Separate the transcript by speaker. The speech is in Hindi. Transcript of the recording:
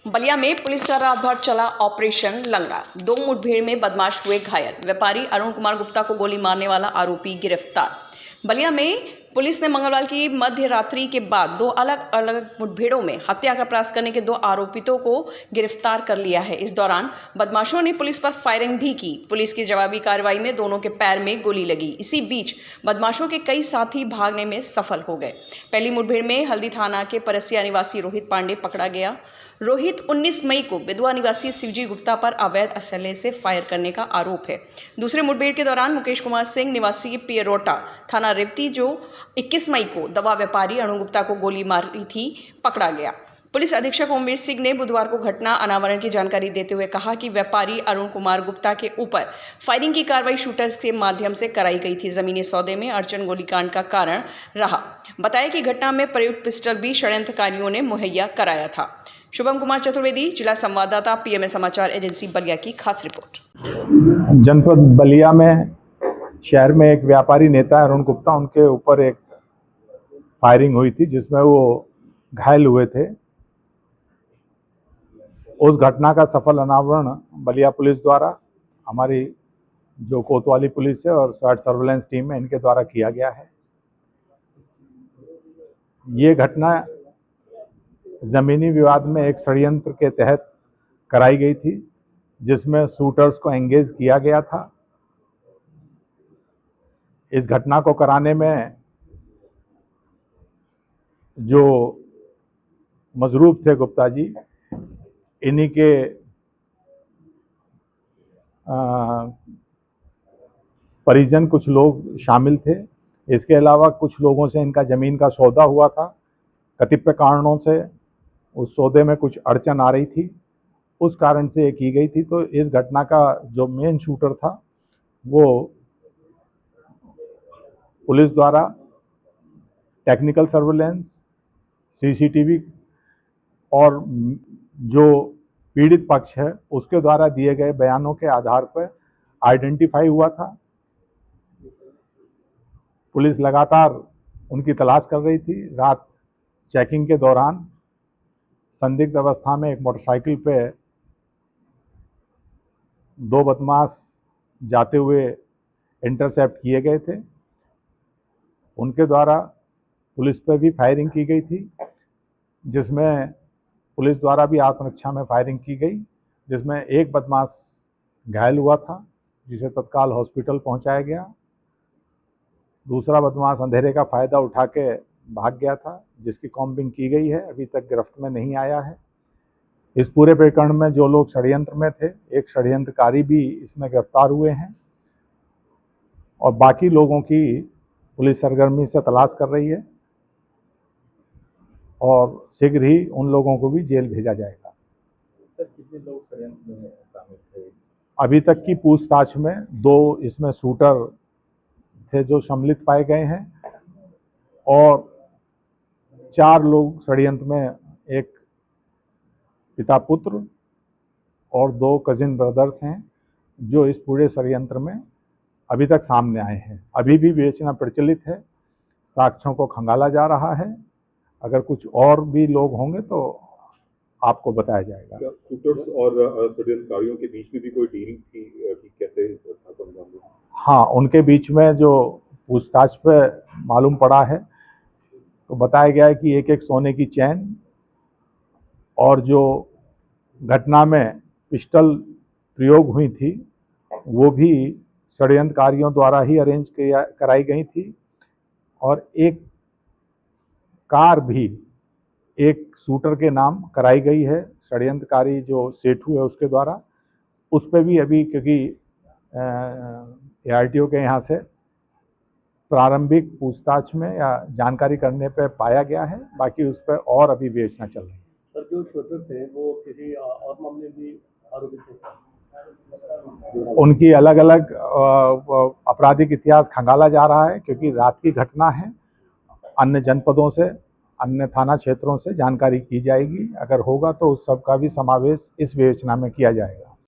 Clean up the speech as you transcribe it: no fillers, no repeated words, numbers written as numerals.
Speaker 1: बलिया में पुलिस का रात भर चला ऑपरेशन लंगड़ा। 2 मुठभेड़ में बदमाश हुए घायल। व्यापारी अरुण कुमार गुप्ता को गोली मारने वाला आरोपी गिरफ्तार। बलिया में पुलिस ने मंगलवार की मध्य रात्रि के बाद 2 अलग अलग मुठभेड़ों में हत्या का प्रयास करने के 2 आरोपितों को गिरफ्तार कर लिया है। इस दौरान बदमाशों ने पुलिस पर फायरिंग भी की। पुलिस की जवाबी कार्रवाई में दोनों के पैर में गोली लगी। इसी बीच बदमाशों के कई साथी भागने में सफल हो गए। पहली मुठभेड़ में हल्दी थाना के परसिया निवासी रोहित पांडे पकड़ा गया। रोहित 19 मई को बेदुआ निवासी शिवजी गुप्ता पर अवैध असले से फायर करने का आरोप है। दूसरे मुठभेड़ के दौरान मुकेश कुमार सिंह निवासी पियरोटा थाना रेवती, जो 21 मई को दवा व्यापारी अरुण गुप्ता को गोली मारी थी, पकड़ा गया। पुलिस अधीक्षक ओमवीर सिंह ने बुधवार को घटना अनावरण की जानकारी देते हुए कहा कि व्यापारी अरुण कुमार गुप्ता के ऊपर फायरिंग की कार्रवाई शूटर्स के माध्यम से कराई गई थी। जमीनी सौदे में अड़चन गोलीकांड का कारण रहा। बताया कि घटना में प्रयुक्त पिस्टल भी षड्यंत्रकारियों ने मुहैया कराया था। शुभम कुमार चतुर्वेदी, जिला संवाददाता, पीएमए समाचार एजेंसी बलिया की खास रिपोर्ट।
Speaker 2: जनपद बलिया में शहर में एक व्यापारी नेता अरुण गुप्ता, उनके ऊपर एक फायरिंग हुई थी जिसमें वो घायल हुए थे। उस घटना का सफल अनावरण बलिया पुलिस द्वारा, हमारी जो कोतवाली पुलिस है और स्वाट सर्वेलेंस टीम है, इनके द्वारा किया गया है। ये घटना जमीनी विवाद में एक षड्यंत्र के तहत कराई गई थी, जिसमें शूटर्स को एंगेज किया गया था। इस घटना को कराने में जो मजरूब थे गुप्ता जी, इन्हीं के परिजन कुछ लोग शामिल थे। इसके अलावा कुछ लोगों से इनका जमीन का सौदा हुआ था। कतिपय कारणों से उस सौदे में कुछ अड़चन आ रही थी, उस कारण से ये की गई थी। तो इस घटना का जो मेन शूटर था, वो पुलिस द्वारा टेक्निकल सर्वेलेंस, सीसीटीवी और जो पीड़ित पक्ष है उसके द्वारा दिए गए बयानों के आधार पर आइडेंटिफाई हुआ था। पुलिस लगातार उनकी तलाश कर रही थी। रात चेकिंग के दौरान संदिग्ध अवस्था में एक मोटरसाइकिल पे 2 बदमाश जाते हुए इंटरसेप्ट किए गए थे। उनके द्वारा पुलिस पे भी फायरिंग की गई थी, जिसमें पुलिस द्वारा भी आत्मरक्षा में फायरिंग की गई, जिसमें एक बदमाश घायल हुआ था, जिसे तत्काल हॉस्पिटल पहुंचाया गया। दूसरा बदमाश अंधेरे का फायदा उठा के भाग गया था, जिसकी कॉम्बिंग की गई है, अभी तक गिरफ्त में नहीं आया है। इस पूरे प्रकरण में जो लोग षड्यंत्र में थे, एक षड्यंत्रकारी भी इसमें गिरफ्तार हुए हैं और बाकी लोगों की पुलिस सरगर्मी से तलाश कर रही है और शीघ्र ही उन लोगों को भी जेल भेजा जाएगा।
Speaker 3: सर, कितने लोग षड्यंत्र में शामिल थे?
Speaker 2: अभी तक की पूछताछ में 2 इसमें शूटर थे जो सम्मिलित पाए गए हैं और 4 लोग षड्यंत्र में, एक पिता पुत्र और 2 कजिन ब्रदर्स हैं, जो इस पूरे षड्यंत्र में अभी तक सामने आए हैं। अभी भी विवेचना प्रचलित है, साक्ष्यों को खंगाला जा रहा है। अगर कुछ और भी लोग होंगे तो आपको बताया जाएगा।
Speaker 3: शूटर्स और षड्यंत्रकारियों के बीच में भी कोई डील थी कि कैसे इस घटना को अंजाम दें?
Speaker 2: हाँ, उनके बीच में जो पूछताछ पे मालूम पड़ा है, तो बताया गया है कि एक सोने की चैन और जो घटना में पिस्टल प्रयोग हुई थी, वो भी षड्यंत्रकारियों द्वारा ही अरेंज कराई गई थी। और एक कार भी एक शूटर के नाम कराई गई है, षड्यंत्रकारी जो सेठू है उसके द्वारा। उस पर भी अभी, क्योंकि ARTO के यहाँ से प्रारंभिक पूछताछ में या जानकारी करने पे पाया गया है, बाकी उस पर और अभी विवेचना चल रही है।
Speaker 4: सर, जो शूटर थे वो किसी और मामले में आरोपित थे?
Speaker 2: उनकी अलग अलग आपराधिक इतिहास खंगाला जा रहा है, क्योंकि रात की घटना है। अन्य जनपदों से, अन्य थाना क्षेत्रों से जानकारी की जाएगी। अगर होगा तो उस सब का भी समावेश इस विवेचना में किया जाएगा।